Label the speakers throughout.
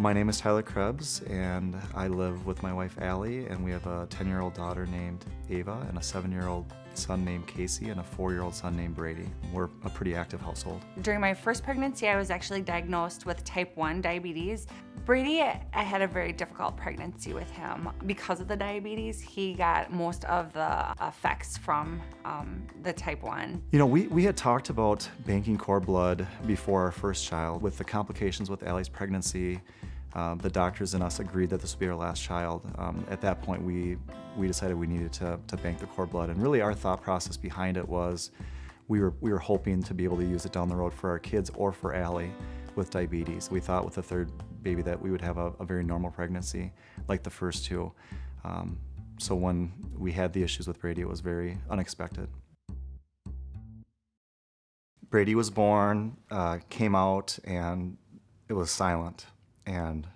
Speaker 1: My name is Tyler Krebs, and I live with my wife Allie, and we have a 10-year-old daughter named Ava and a 7-year-old son named Casey and a 4-year-old son named Brady. We're a pretty active household.
Speaker 2: During my first pregnancy, I was actually diagnosed with type 1 diabetes. Brady, I had a very difficult pregnancy with him. Because of the diabetes, he got most of the effects from the type 1.
Speaker 1: You know, we had talked about banking cord blood before our first child. With the complications with Allie's pregnancy, the doctors and us agreed that this would be our last child. At that point, we decided we needed to bank the cord blood. And really our thought process behind it was we were hoping to be able to use it down the road for our kids or for Allie with diabetes. We thought with the third baby that we would have a very normal pregnancy like the first two. So when we had the issues with Brady, it was very unexpected. Brady was born, came out, and it was silent. And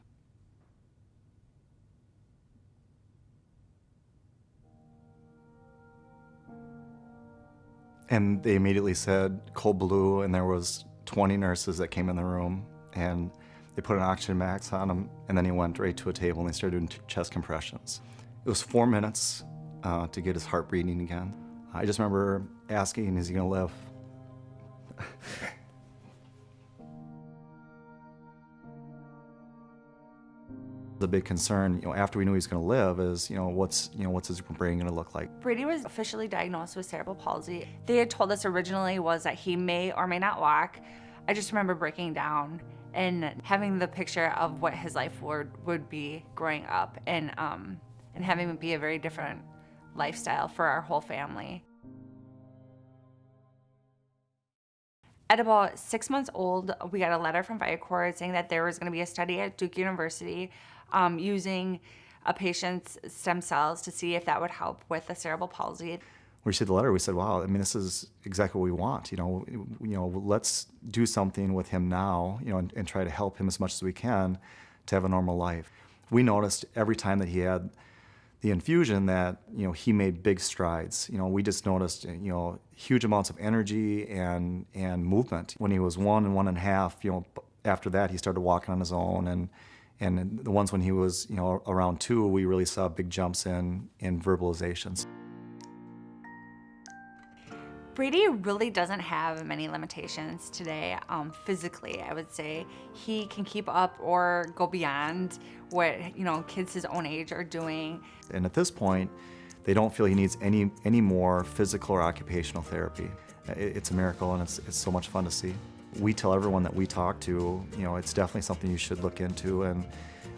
Speaker 1: they immediately said cold blue, and there was 20 nurses that came in the room, and they put an oxygen mask on him, and then he went right to a table and they started doing chest compressions. It was 4 minutes to get his heart beating again. I just remember asking, is he gonna live? The big concern, after we knew he was going to live is, what's his brain going to look like?
Speaker 2: Brady was officially diagnosed with cerebral palsy. They had told us originally was that he may or may not walk. I just remember breaking down and having the picture of what his life would be growing up, and having it be a very different lifestyle for our whole family. At about 6 months old, we got a letter from Viacord saying that there was going to be a study at Duke University using a patient's stem cells to see if that would help with the cerebral palsy.
Speaker 1: When we received the letter, we said, wow, this is exactly what we want. Let's do something with him now, and try to help him as much as we can to have a normal life. We noticed every time that he had the infusion that, he made big strides. We just noticed, huge amounts of energy and movement. When he was 1 and 1.5, after that he started walking on his own, and the ones when he was, around 2, we really saw big jumps in verbalizations.
Speaker 2: Brady really doesn't have many limitations today, physically, I would say. He can keep up or go beyond what, kids his own age are doing.
Speaker 1: And at this point, they don't feel he needs any more physical or occupational therapy. It's a miracle, and it's so much fun to see. We tell everyone that we talk to, it's definitely something you should look into. And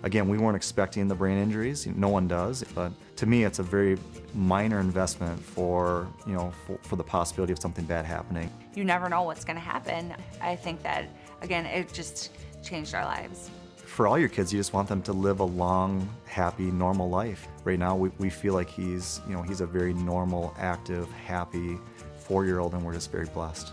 Speaker 1: again, we weren't expecting the brain injuries. No one does. But to me, it's a very minor investment for the possibility of something bad happening.
Speaker 2: You never know what's going to happen. I think that, again, it just changed our lives.
Speaker 1: For all your kids, you just want them to live a long, happy, normal life. Right now, we feel like he's a very normal, active, happy 4-year-old, and we're just very blessed.